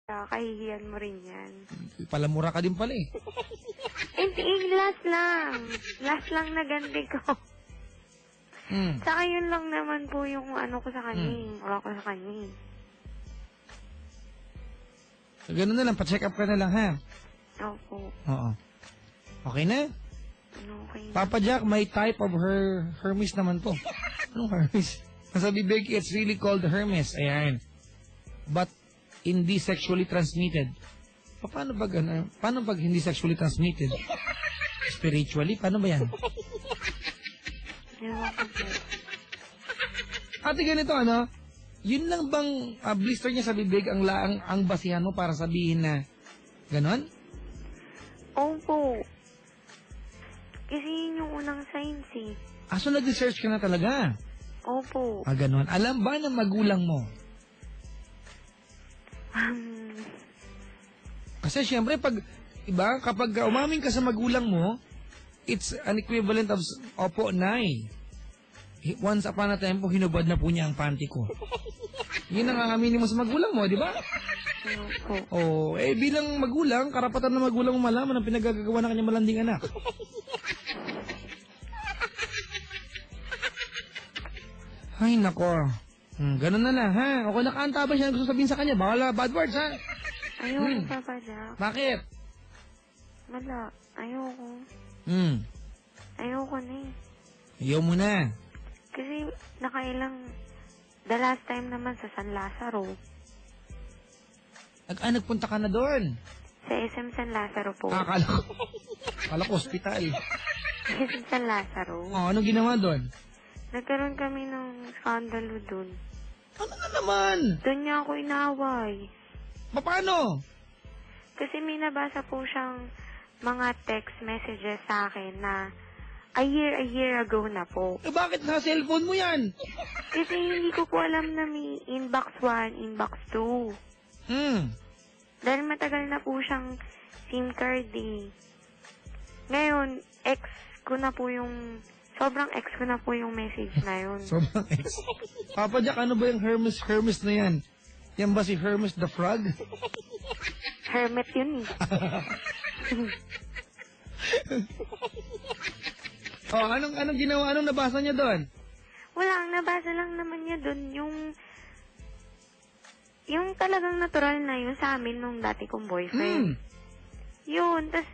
Kahihiyan mo rin yan. Palamura ka din pala eh. Hindi, last lang. Last lang na ganti ko. Saka yun lang naman po yung ano ko sa kanya. Wala ko sa kanya. So, ganun na lang. Pa-check up ka na lang, ha? Opo. Oo. Okay na? Okay na. Papa Jack, may type of Hermes naman po. Anong Hermes? Nasa bibig, it's really called Hermes. Ayan. But, hindi sexually transmitted. Paano pag hindi sexually transmitted? Spiritually? Paano ba yan? Ate, ganito, ano? Yun lang bang blister niya sa bibig ang basihan mo para sabihin na ganon? Opo. Kasi yun yung unang signs eh. So nag-research ka na talaga? Opo. Ganon. Alam ba ng magulang mo? Kasi syempre kapag umamin ka sa magulang mo, it's an equivalent of opo, nay. Once upon a time po, hinubad na po niya ang panty ko. Yun ang aaminin mo sa magulang mo, di ba? Opo. Bilang magulang, karapatan na magulang mo malaman ang pinagagawa ng kanyang malanding anak. Ay, nako. Ganun na lang, ha? Okay, nakaanta ba siya gusto sabihin sa kanya? Bawala, bad words, ha? Ayoko, Papa Jack. Bakit? Wala. Ayoko. Ayoko na eh. Ayaw mo na. Kasi the last time naman sa San Lazaro. Nagpunta ka na doon? Sa SM San Lazaro po. Akala ko hospital. SM San Lazaro. Anong ginawa doon? Nagkaroon kami ng skandalo doon. Ano na naman? Doon niya ako inaway. Paano? Kasi may nabasa po siyang mga text messages sa akin na a year ago na po. Bakit sa cellphone mo yan? Kasi hindi ko po alam na may inbox 1, inbox 2. Dahil matagal na po siyang SIM card eh. Ngayon, sobrang ex ko na po yung message na yun. Sobrang ex. Papa Jack, ano ba yung Hermes na yan? Yan ba si Hermes the Frog? Hermet yun eh. Anong ginawa? Anong nabasa niya doon? Wala, nabasa lang naman niya doon yung talagang natural na yun sa amin nung dati kong boyfriend. Yun, tas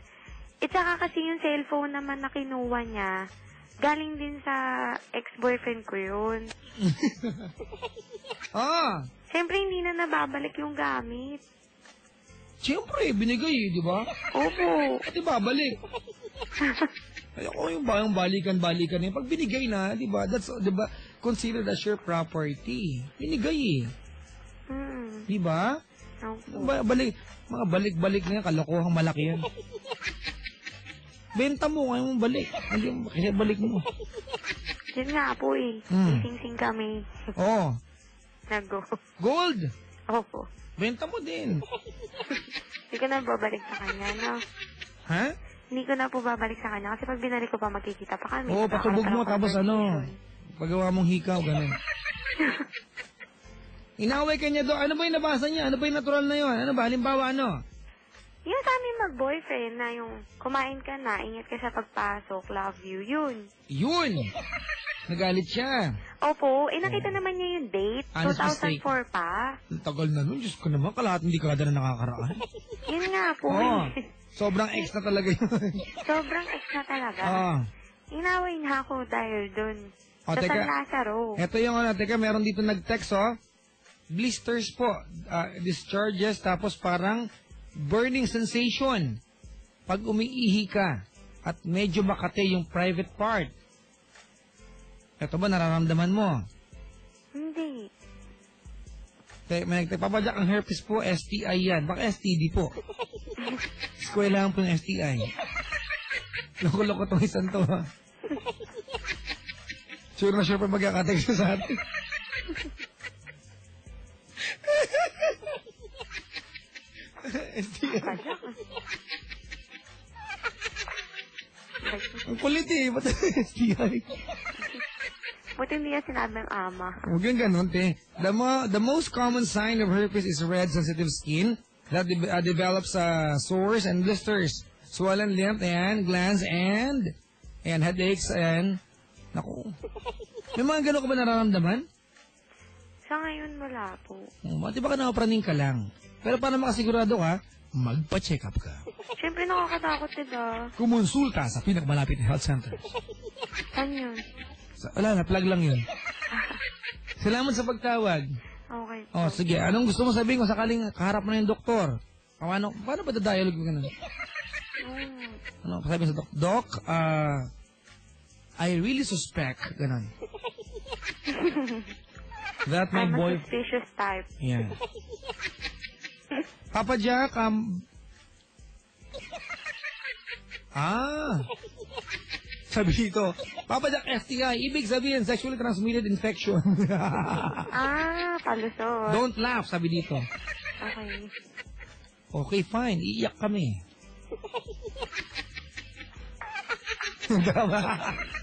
saka kasi yung cellphone naman na kinuha niya, galing din sa ex-boyfriend ko yun. Siyempre, hindi na nababalik yung gamit. Siyempre, binigay, di ba? Opo. At ibabalik. Ayoko yung balikan-balikan yun. Pag binigay na, di ba? That's, di ba, considered as your property. Binigay eh. Di ba? Opo. Mga balik-balik na yan, kalokohang malaki yan. Benta mo, ngayon mong balik. Hindi mo, kasi balik mo. Yun nga po eh. Sing-sing kami. Nag-go. Gold! Opo. Benta mo din. Hindi ko na babalik sa kanya, no? Ha? Hindi ko na po babalik sa kanya kasi pag binalik ko pa, magkikita pa kami. Pasubog mo, tapos paggawa mong hikaw, ganun. Inaway ka niya doon. Ano ba yung nabasa niya? Ano ba yung natural na yun? Ano ba? Halimbawa, ano? Yung sa amin mag-boyfriend na yung kumain ka na, ingat ka sa pagpasok, love you, yun. Yun! Nagalit siya. Opo, nakita naman niya yung date. 2004 pa. Ang tagal na nun. Diyos ko naman, kalahati hindi ka na nakakaraan. Yun nga po. Sobrang ex na talaga yun. Sobrang ex na talaga. Inaway na ako dahil dun. Sa San Lazaro. Ito yung meron dito nag-text, blisters po, discharges, tapos parang burning sensation pag umiihi ka at medyo makate yung private part. Ito ba nararamdaman mo? Hindi. May nagpapajak ang herpes po, STI yan. Baka STD po. Eskwelahan po ng STI. Loko-loko tong isang to, ha? Sure na sure pa magkakatext sa atin. Ang kulit eh. Ba't STI? Buti hindi yan sinabi ng ama. Huwag yung ganun, te. The most common sign of herpes is red sensitive skin, that develops sores and blisters, swollen lymph and glands and headaches and naku. May mga gano'n ka ba nararamdaman? Sa ngayon, wala po. Di ba ka nakapraning ka lang? Pero para makasigurado ka, magpa-check up ka. Siyempre, nakakatakot, diba? Kumonsulta sa pinakamalapit na health center. Saan yun? Wala na, plug lang yun. Salamat sa pagtawag. Okay. Oh, sige. Anong gusto mo sabihin kung sakaling kaharap mo na yung doktor? Paano ba da-dialogue mo ganun? Ano, sabihin sa Doc, I really suspect, ganun. That my I'm boy... a suspicious type. Yeah. Papa Jack, sabi dito, Papa Jack STI, ibig sabihin, sexually transmitted infection. Palusot. Don't laugh, sabi dito. Okay. Okay, fine. Iiyak kami.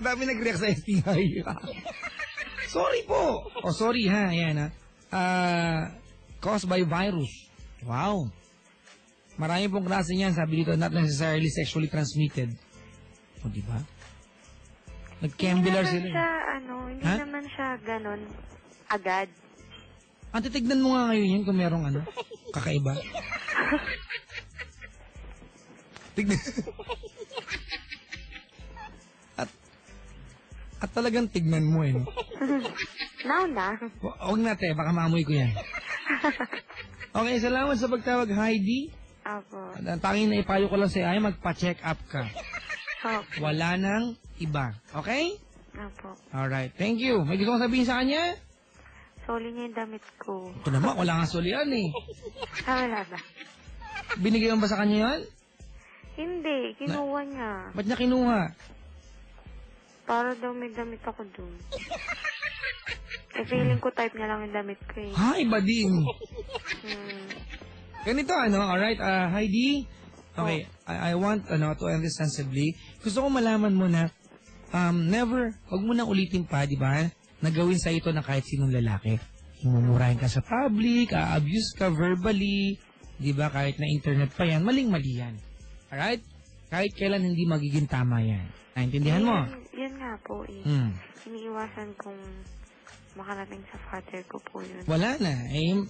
Dami nag-react sa STI. Sorry po. Oh, sorry ha. Ayan ha. Caused by virus. Wow. Marami pong klase niyan. Sabi dito, not necessarily sexually transmitted. O, diba? Nag-cambular sila. Hindi naman siya ganon agad. Titignan mo nga ngayon yan kung merong kakaiba. Tignan. At talagang tignan mo no? Now na. Huwag natin, baka maamoy ko yan. Okay, salamat sa pagtawag, Heidi. Apo. Ang tanging na ipayo ko lang sa'yo ay magpa-check up ka. Okay. Wala nang iba. Okay? Apo. Alright, thank you. May gusto kong sabihin sa kanya? Soli niya yung damit ko. Ito naman, wala nga solian eh. Wala ba? Binigay mo ba sa kanya yan? Hindi, kinuha niya. Ba't niya kinuha? Para daw may damit ako dun. Feeling ko type niya lang yung damit ko eh. Ha, iba din. Ganito, alright, Heidi. Okay, I want, to end this sensibly. Gusto ko malaman mo na, wag mo nang ulitin pa, di ba? Nagawin sa ito ng kahit sinong lalaki. Mumurahin ka sa public, abuse ka verbally, di ba? Kahit na internet pa yan, maling-mali yan. Alright? Kahit kailan hindi magiging tama yan. Naintindihan mo? Yan nga po eh. Iniiwasan kong makarating sa father ko po yun. Wala na.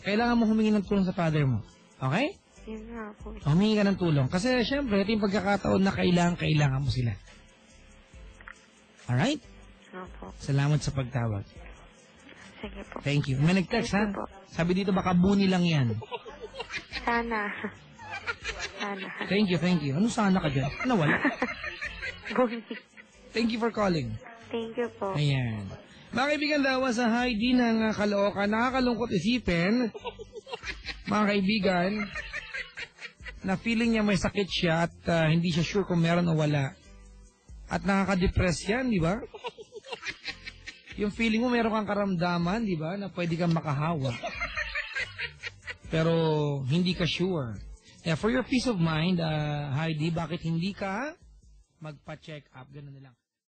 Kailangan mo humingi ng tulong sa father mo. Okay? Yan nga po. Humingi ka ng tulong. Kasi syempre, ito yung pagkakataon na kailangan mo sila. Alright? Opo. Salamat sa pagtawag. Sige po. Thank you. May nag-text ha? Sabi dito baka buni lang yan. Sana. Sana. Thank you. Ano sana ka dyan? Nawala. Buni. Thank you for calling. Thank you po. Ayan. Mga kaibigan, dawa sa Heidi ng Caloocan, nakakalungkot isipin, mga kaibigan, na feeling niya may sakit siya at hindi siya sure kung meron o wala. At nakaka-depress yan, di ba? Yung feeling mo meron kang karamdaman, di ba, na pwede kang makahawa. Pero hindi ka sure. Yeah, for your peace of mind, Heidi, bakit hindi ka magpa-check up? Ganun na lang.